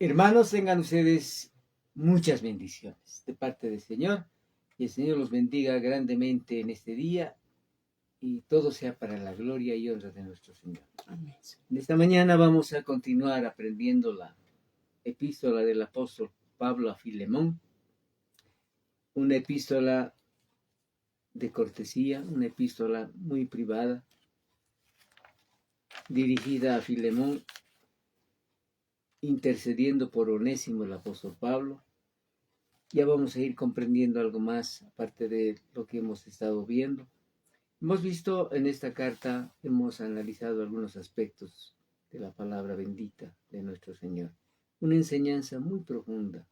Hermanos, tengan ustedes muchas bendiciones de parte del Señor, y el Señor los bendiga grandemente en este día, y todo sea para la gloria y honra de nuestro Señor. Amén. En esta mañana vamos a continuar aprendiendo la epístola del apóstol Pablo a Filemón, una epístola de cortesía, una epístola muy privada, dirigida a Filemón, intercediendo por Onésimo, el apóstol Pablo. Ya vamos a ir comprendiendo algo más, aparte de lo que hemos estado viendo. Hemos visto en esta carta, hemos analizado algunos aspectos de la palabra bendita de nuestro Señor. Una enseñanza muy profunda.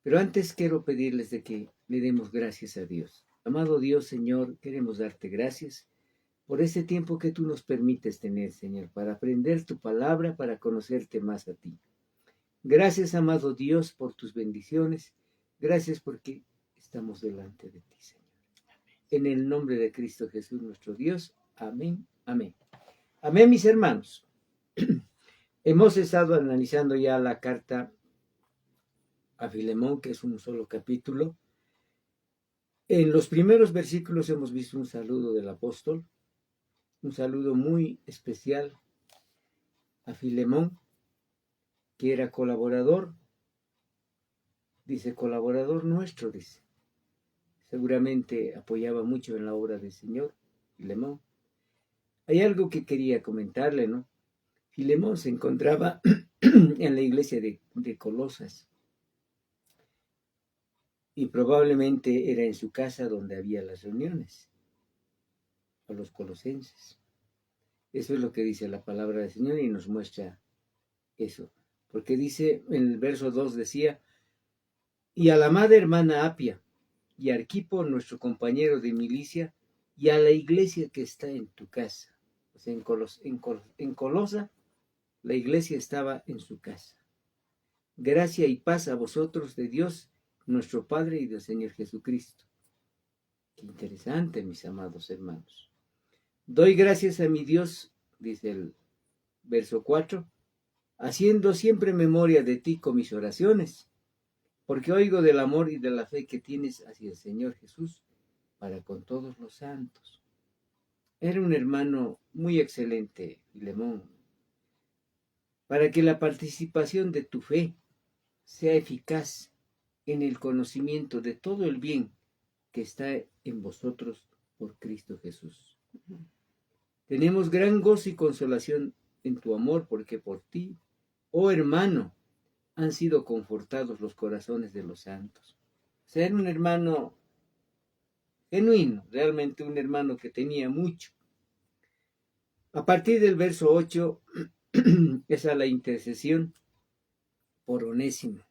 Pero antes quiero pedirles de que le demos gracias a Dios. Amado Dios, Señor, queremos darte gracias por este tiempo que tú nos permites tener, Señor, para aprender tu palabra, para conocerte más a ti. Gracias, amado Dios, por tus bendiciones. Gracias porque estamos delante de ti, Señor. En el nombre de Cristo Jesús, nuestro Dios. Amén, amén. Amén, mis hermanos. Hemos estado analizando ya la carta a Filemón, que es un solo capítulo. En los primeros versículos hemos visto un saludo del apóstol, un saludo muy especial a Filemón, que era colaborador, dice colaborador nuestro, dice. Seguramente apoyaba mucho en la obra del Señor, Filemón. Hay algo que quería comentarle, ¿no? Filemón se encontraba en la iglesia de Colosas, y probablemente era en su casa donde había las reuniones, a los colosenses. Eso es lo que dice la palabra del Señor y nos muestra eso. Porque dice, en el verso 2 decía, y a la amada hermana Apia, y a Arquipo, nuestro compañero de milicia, y a la iglesia que está en tu casa. O sea, en Colosa, la iglesia estaba en su casa. Gracia y paz a vosotros de Dios, nuestro Padre y del Señor Jesucristo. Qué interesante, mis amados hermanos. Doy gracias a mi Dios, dice el verso 4, haciendo siempre memoria de ti con mis oraciones, porque oigo del amor y de la fe que tienes hacia el Señor Jesús para con todos los santos. Era un hermano muy excelente, Filemón, para que la participación de tu fe sea eficaz en el conocimiento de todo el bien que está en vosotros por Cristo Jesús. Tenemos gran gozo y consolación en tu amor, porque por ti, oh hermano, han sido confortados los corazones de los santos. O sea, era un hermano genuino, realmente un hermano que tenía mucho. A partir del verso 8, esa es la intercesión por Onésimo.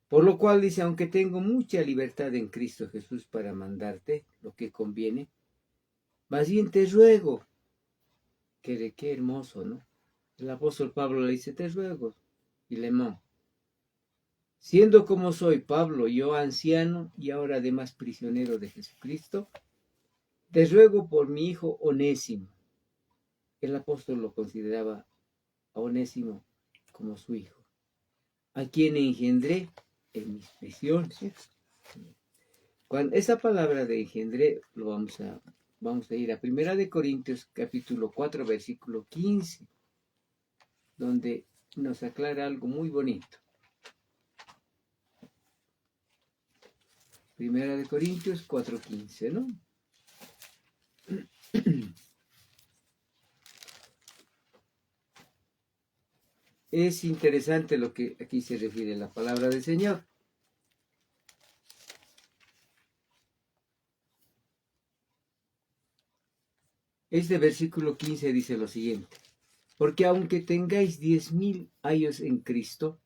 Por lo cual dice, aunque tengo mucha libertad en Cristo Jesús para mandarte lo que conviene, más bien te ruego, qué hermoso, ¿no? El apóstol Pablo le dice, te ruego, Filemón, siendo como soy Pablo, yo anciano y ahora además prisionero de Jesucristo, te ruego por mi hijo Onésimo. El apóstol lo consideraba a Onésimo como su hijo, a quien engendré en mis prisiones. Cuando esa palabra de engendré lo vamos a ir a 1 Corintios capítulo 4 versículo 15, donde nos aclara algo muy bonito. 1 Corintios 4:15, ¿no? Es interesante lo que aquí se refiere a la palabra del Señor. Este versículo 15 dice lo siguiente: porque aunque tengáis 10,000 años en Cristo,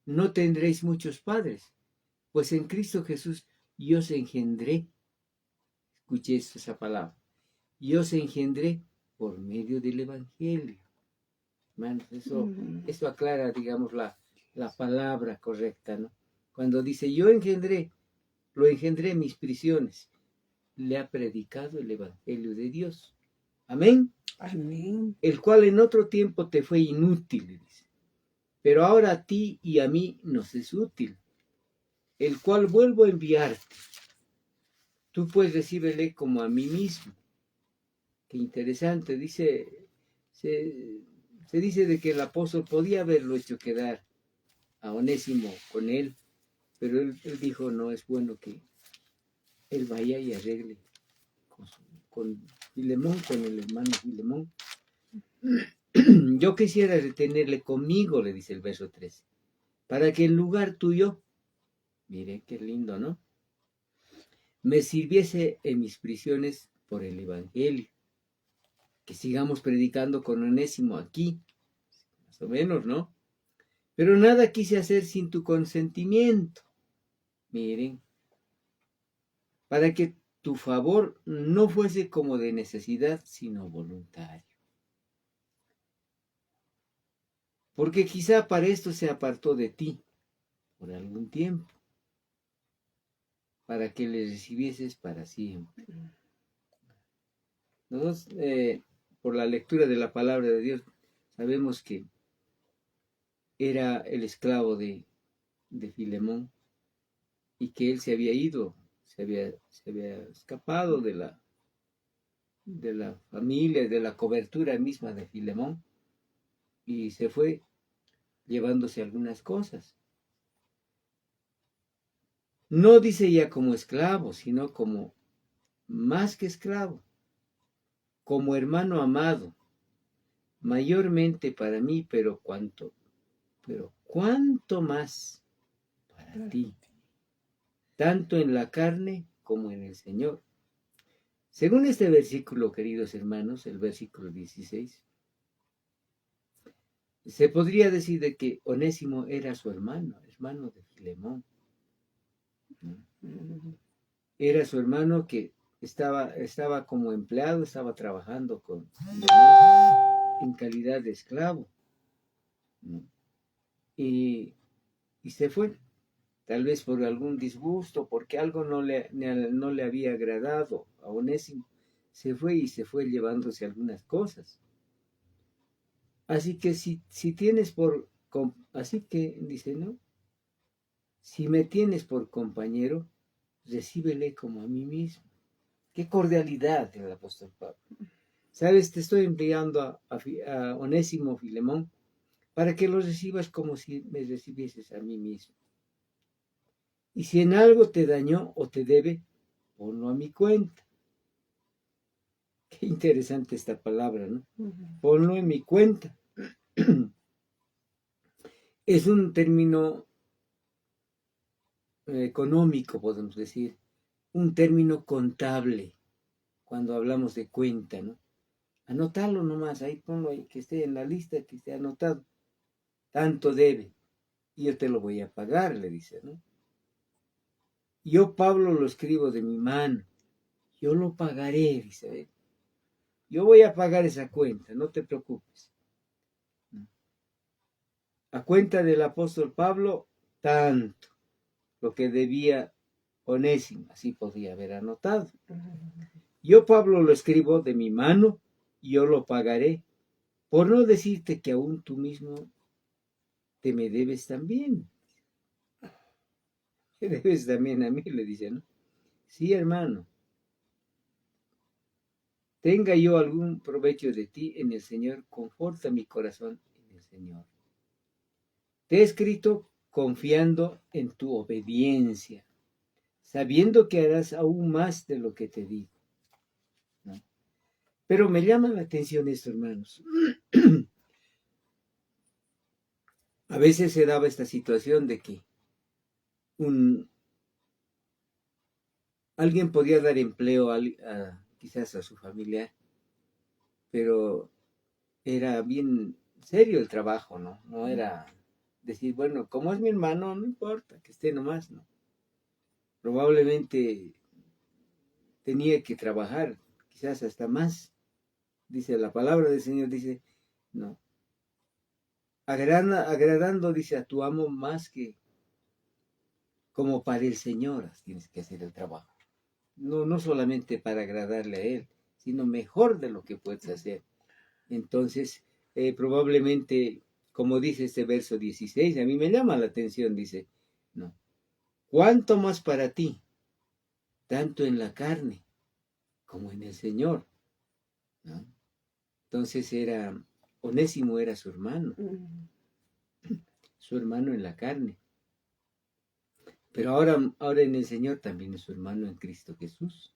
no tendréis muchos padres, pues en Cristo Jesús yo os engendré. Escuché esa palabra. Yo os engendré por medio del Evangelio. Hermanos, eso aclara, digamos, la palabra correcta, ¿no? Cuando dice yo engendré, lo engendré en mis prisiones, le ha predicado el Evangelio de Dios. Amén. Amén. El cual en otro tiempo te fue inútil, dice, pero ahora a ti y a mí nos es útil, el cual vuelvo a enviarte. Tú pues recíbele como a mí mismo. Qué interesante, se dice de que el apóstol podía haberlo hecho quedar a Onésimo con él, pero él dijo, no, es bueno que él vaya y arregle con Filemón, con el hermano Filemón. Yo quisiera retenerle conmigo, le dice el verso 13, para que en lugar tuyo, mire qué lindo, ¿no?, me sirviese en mis prisiones por el Evangelio. Que sigamos predicando con Onésimo aquí, más o menos, ¿no? Pero nada quise hacer sin tu consentimiento. Miren, para que tu favor no fuese como de necesidad, sino voluntario. Porque quizá para esto se apartó de ti por algún tiempo, para que le recibieses para siempre. Nosotros, por la lectura de la palabra de Dios, sabemos que era el esclavo de Filemón y que él se había ido, se había escapado de la familia, de la cobertura misma de Filemón, y se fue llevándose algunas cosas. No dice ya como esclavo, sino como más que esclavo, como hermano amado, mayormente para mí, pero cuánto más para ti, tanto en la carne como en el Señor. Según este versículo, queridos hermanos, el versículo 16, se podría decir de que Onésimo era su hermano de Filemón. Era su hermano que estaba como empleado, estaba trabajando con Filemón en calidad de esclavo. Y se fue, tal vez por algún disgusto, porque algo no le había agradado a Onésimo. Se fue llevándose algunas cosas. Así que si tienes así que dice, ¿no? Si me tienes por compañero, recíbele como a mí mismo. Qué cordialidad del apóstol Pablo. Sabes, te estoy enviando a Onésimo Filemón para que lo recibas como si me recibieses a mí mismo. Y si en algo te dañó o te debe, ponlo a mi cuenta. Qué interesante esta palabra, ¿no? Ponlo en mi cuenta. Es un término económico, podemos decir, un término contable, cuando hablamos de cuenta, ¿no? Anótalo nomás, ahí ponlo ahí, que esté en la lista, que esté anotado. Tanto debe, y yo te lo voy a pagar, le dice, ¿no? Yo, Pablo, lo escribo de mi mano, yo lo pagaré, dice, yo voy a pagar esa cuenta, no te preocupes. A cuenta del apóstol Pablo, tanto, lo que debía Onésimo, así podía haber anotado. Yo, Pablo, lo escribo de mi mano, y yo lo pagaré, por no decirte que aún tú mismo te me debes también. ¿Te debes también a mí? Le dice, ¿no? Sí, hermano. Tenga yo algún provecho de ti en el Señor, conforta mi corazón en el Señor. Te he escrito confiando en tu obediencia, sabiendo que harás aún más de lo que te digo, ¿no? Pero me llama la atención esto, hermanos. A veces se daba esta situación de que alguien podía dar empleo quizás a su familiar, pero era bien serio el trabajo, ¿no? No era decir, bueno, como es mi hermano, no importa, que esté nomás, ¿no? Probablemente tenía que trabajar, quizás hasta más. Dice la palabra del Señor, dice, no. Agradando, dice, a tu amo más que como para el Señor tienes que hacer el trabajo. No solamente para agradarle a Él, sino mejor de lo que puedes hacer. Entonces, probablemente como dice este verso 16, a mí me llama la atención, dice, no, ¿cuánto más para ti, tanto en la carne como en el Señor? ¿No? Entonces Onésimo era su hermano en la carne. Pero ahora en el Señor también es su hermano en Cristo Jesús.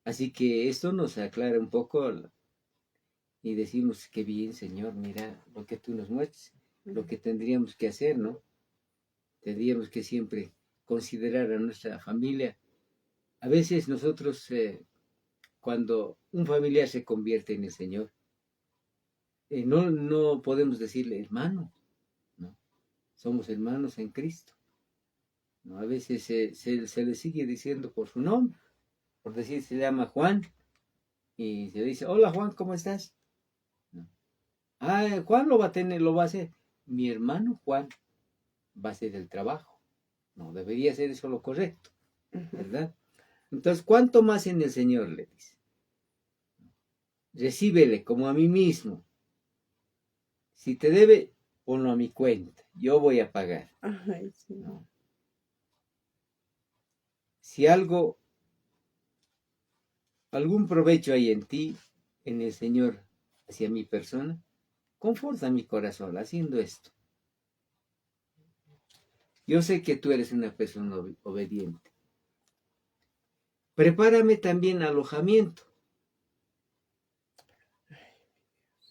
Así que esto nos aclara un poco y decimos, qué bien, Señor, mira lo que tú nos muestras, lo que tendríamos que hacer, ¿no? Tendríamos que siempre considerar a nuestra familia. A veces nosotros, cuando un familiar se convierte en el Señor, no podemos decirle hermano, ¿no? Somos hermanos en Cristo. ¿No? A veces se le sigue diciendo por su nombre, por decir, se llama Juan, y se dice, hola Juan, ¿cómo estás? ¿No? Juan lo va a hacer. Mi hermano Juan va a hacer el trabajo. No, debería ser eso lo correcto, ¿verdad? Entonces, ¿cuánto más en el Señor? Le dice. Recíbele como a mí mismo. Si te debe, ponlo a mi cuenta. Yo voy a pagar. Ay, sí. ¿No? Si algún provecho hay en ti, en el Señor, hacia mi persona, conforta mi corazón haciendo esto. Yo sé que tú eres una persona obediente. Prepárame también alojamiento.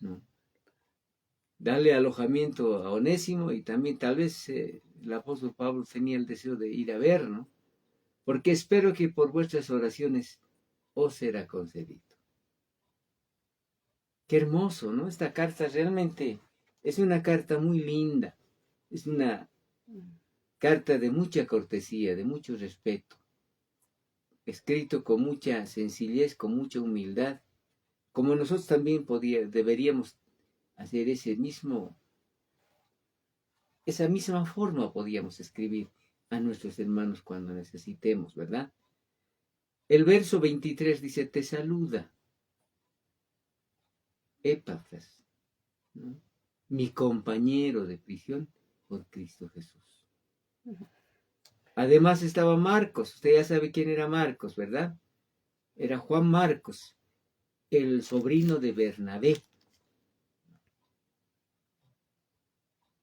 ¿No? Dale alojamiento a Onésimo, y también tal vez el apóstol Pablo tenía el deseo de ir a ver, ¿no? Porque espero que por vuestras oraciones os será concedido. Qué hermoso, ¿no? Esta carta realmente es una carta muy linda. Es una carta de mucha cortesía, de mucho respeto. Escrito con mucha sencillez, con mucha humildad. Como nosotros también deberíamos hacer esa misma forma podíamos escribir a nuestros hermanos cuando necesitemos, ¿verdad? El verso 23 dice, te saluda Epafras, ¿no? Mi compañero de prisión por Cristo Jesús. Además estaba Marcos, usted ya sabe quién era Marcos, ¿verdad? Era Juan Marcos, el sobrino de Bernabé.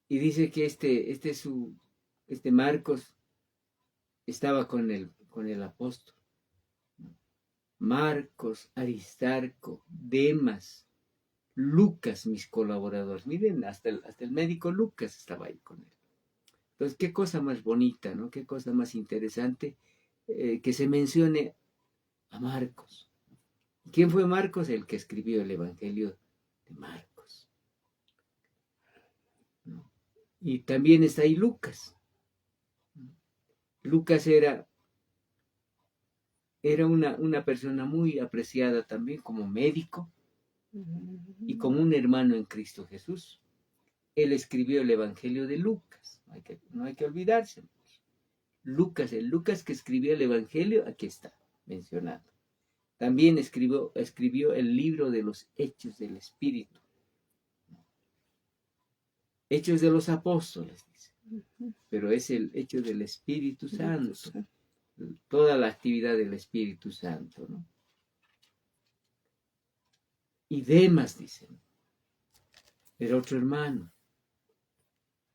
Y dice que este Marcos estaba con el apóstol. Marcos, Aristarco, Demas, Lucas, mis colaboradores. Miren, hasta el médico Lucas estaba ahí con él. Entonces, qué cosa más bonita, ¿no? Qué cosa más interesante que se mencione a Marcos. ¿Quién fue Marcos? El que escribió el Evangelio de Marcos. ¿No? Y también está ahí Lucas. Lucas era una persona muy apreciada también como médico y como un hermano en Cristo Jesús. Él escribió el Evangelio de Lucas. No hay que olvidarse. El Lucas que escribió el Evangelio, aquí está mencionado. También escribió el libro de los Hechos del Espíritu. Hechos de los Apóstoles, dice. Pero es el hecho del Espíritu Santo. Toda la actividad del Espíritu Santo, ¿no? Y Demas, dicen. Era otro hermano.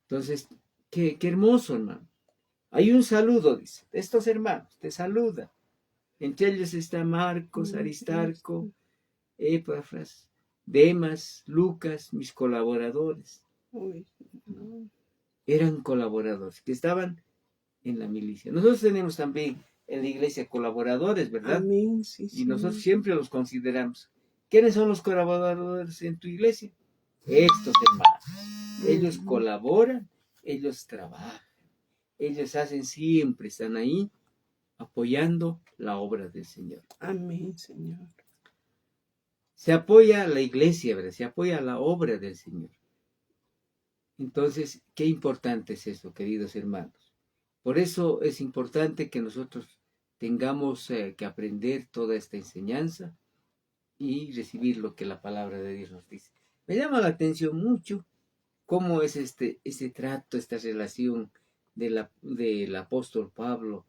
Entonces, qué hermoso, hermano. Hay un saludo, dice. Estos hermanos te saludan. Entre ellos está Marcos, Aristarco, Epafras, Demas, Lucas, mis colaboradores. Eran colaboradores que estaban en la milicia. Nosotros tenemos también en la iglesia colaboradores, ¿verdad? Amén, sí, y nosotros siempre los consideramos. ¿Quiénes son los colaboradores en tu iglesia? Estos hermanos. Ellos colaboran, ellos trabajan, ellos hacen siempre, están ahí apoyando la obra del Señor. Amén, Señor. Se apoya a la iglesia, ¿verdad? Se apoya a la obra del Señor. Entonces, qué importante es eso, queridos hermanos. Por eso es importante que nosotros tengamos que aprender toda esta enseñanza y recibir lo que la palabra de Dios nos dice. Me llama la atención mucho cómo es ese trato, esta relación del apóstol Pablo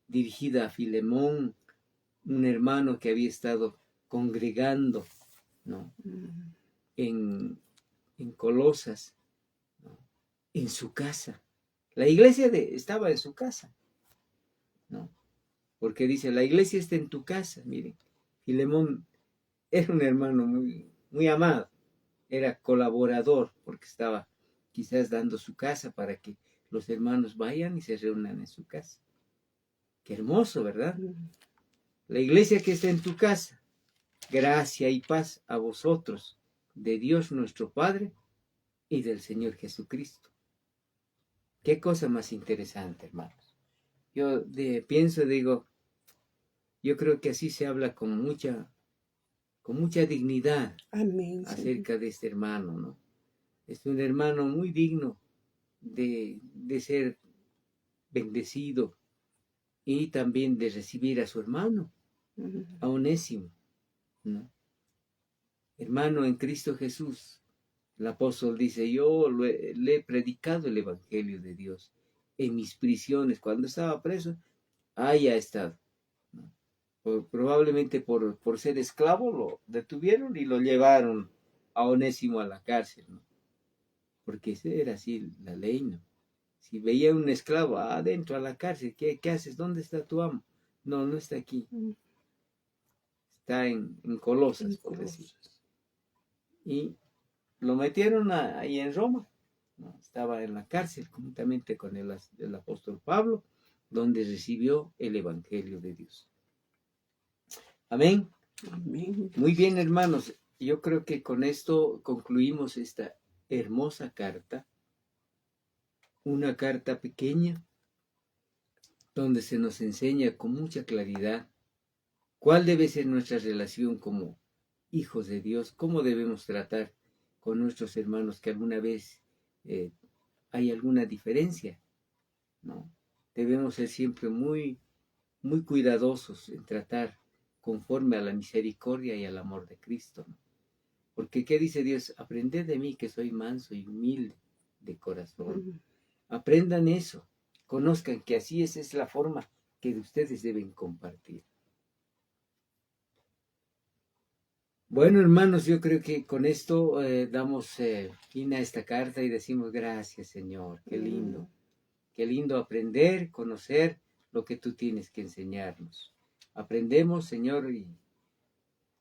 dirigida a Filemón, un hermano que había estado congregando, ¿no?, en Colosas, ¿no?, en su casa. La iglesia estaba en su casa, ¿no? Porque dice, la iglesia está en tu casa. Miren, Filemón era un hermano muy, muy amado, era colaborador, porque estaba quizás dando su casa para que los hermanos vayan y se reúnan en su casa. Qué hermoso, ¿verdad? La iglesia que está en tu casa, gracia y paz a vosotros, de Dios nuestro Padre y del Señor Jesucristo. Qué cosa más interesante, hermanos. Yo pienso, digo, yo creo que así se habla con mucha dignidad. Amén, acerca de este hermano, ¿no? Es un hermano muy digno de ser bendecido y también de recibir a su hermano, a Onésimo, ¿no? Hermano en Cristo Jesús. El apóstol dice, yo le he predicado el evangelio de Dios en mis prisiones. Cuando estaba preso, haya estado, ¿no? Probablemente por ser esclavo lo detuvieron y lo llevaron a Onésimo a la cárcel, ¿no? Porque era así la ley, ¿no? Si veía un esclavo adentro a la cárcel, ¿qué haces? ¿Dónde está tu amo? No, no está aquí. Está en Colosas, por decir. Y lo metieron ahí en Roma, ¿no? Estaba en la cárcel juntamente con el apóstol Pablo, donde recibió el evangelio de Dios. Amén. Amén. Muy bien, hermanos. Yo creo que con esto concluimos esta hermosa carta. Una carta pequeña donde se nos enseña con mucha claridad cuál debe ser nuestra relación como hijos de Dios, cómo debemos tratar con nuestros hermanos que alguna vez hay alguna diferencia, ¿no? Debemos ser siempre muy, muy cuidadosos en tratar conforme a la misericordia y al amor de Cristo, ¿no? Porque ¿qué dice Dios? Aprended de mí que soy manso y humilde de corazón. Aprendan eso, conozcan que así es la forma que ustedes deben compartir. Bueno, hermanos, yo creo que con esto damos fin a esta carta y decimos gracias, Señor. Qué lindo aprender, conocer lo que tú tienes que enseñarnos. Aprendemos, Señor, y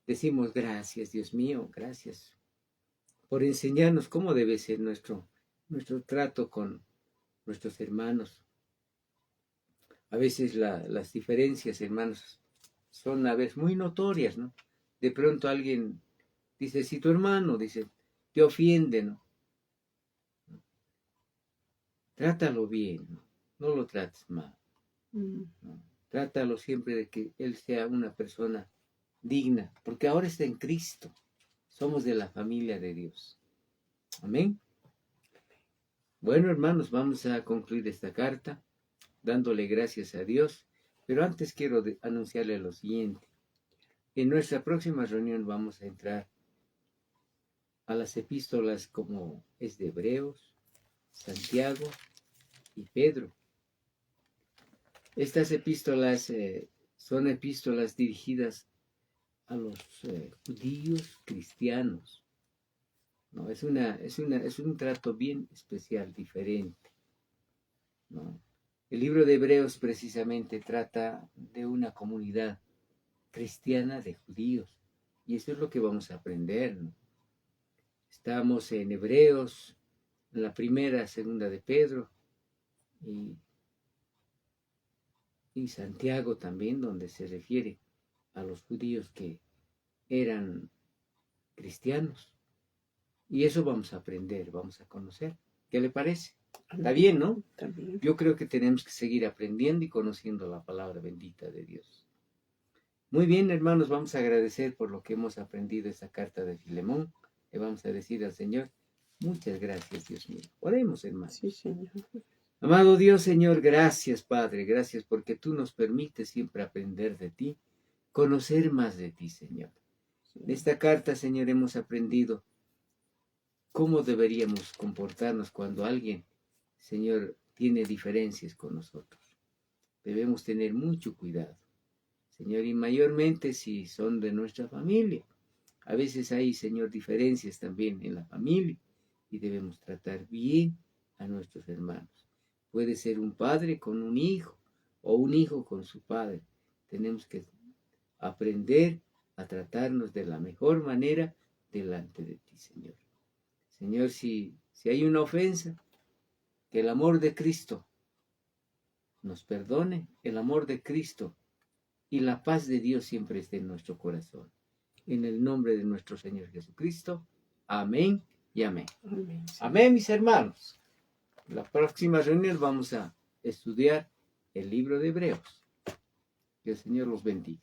decimos gracias, Dios mío, gracias por enseñarnos cómo debe ser nuestro trato con nuestros hermanos. A veces las diferencias, hermanos, son a veces muy notorias, ¿no? De pronto alguien dice, si tu hermano, dice, te ofiende, ¿no? Trátalo bien, ¿no? No lo trates mal, ¿no? Trátalo siempre de que él sea una persona digna, porque ahora está en Cristo. Somos de la familia de Dios. Amén. Bueno, hermanos, vamos a concluir esta carta dándole gracias a Dios, pero antes quiero anunciarle lo siguiente. En nuestra próxima reunión vamos a entrar a las epístolas como es de Hebreos, Santiago y Pedro. Estas epístolas son epístolas dirigidas a los judíos cristianos, ¿no? Es un trato bien especial, diferente, ¿no? El libro de Hebreos precisamente trata de una comunidad cristiana de judíos, y eso es lo que vamos a aprender, ¿no? Estamos en Hebreos, en la primera, segunda de Pedro, y Santiago también, donde se refiere a los judíos que eran cristianos. Y eso vamos a aprender, vamos a conocer. ¿Qué le parece? Está bien, ¿no? Está bien. Yo creo que tenemos que seguir aprendiendo y conociendo la palabra bendita de Dios. Muy bien, hermanos, vamos a agradecer por lo que hemos aprendido esta carta de Filemón. Le vamos a decir al Señor, muchas gracias, Dios mío. Oremos, hermanos. Sí, Señor. Amado Dios, Señor, gracias, Padre, gracias porque tú nos permites siempre aprender de ti, conocer más de ti, Señor. De esta carta, Señor, hemos aprendido cómo deberíamos comportarnos cuando alguien, Señor, tiene diferencias con nosotros. Debemos tener mucho cuidado, Señor, y mayormente si son de nuestra familia. A veces hay, Señor, diferencias también en la familia y debemos tratar bien a nuestros hermanos. Puede ser un padre con un hijo o un hijo con su padre. Tenemos que aprender a tratarnos de la mejor manera delante de ti, Señor. Señor, si hay una ofensa, que el amor de Cristo nos perdone, el amor de Cristo y la paz de Dios siempre esté en nuestro corazón. En el nombre de nuestro Señor Jesucristo. Amén y amén. Amén. Amén, mis hermanos. En la próxima reunión vamos a estudiar el libro de Hebreos. Que el Señor los bendiga.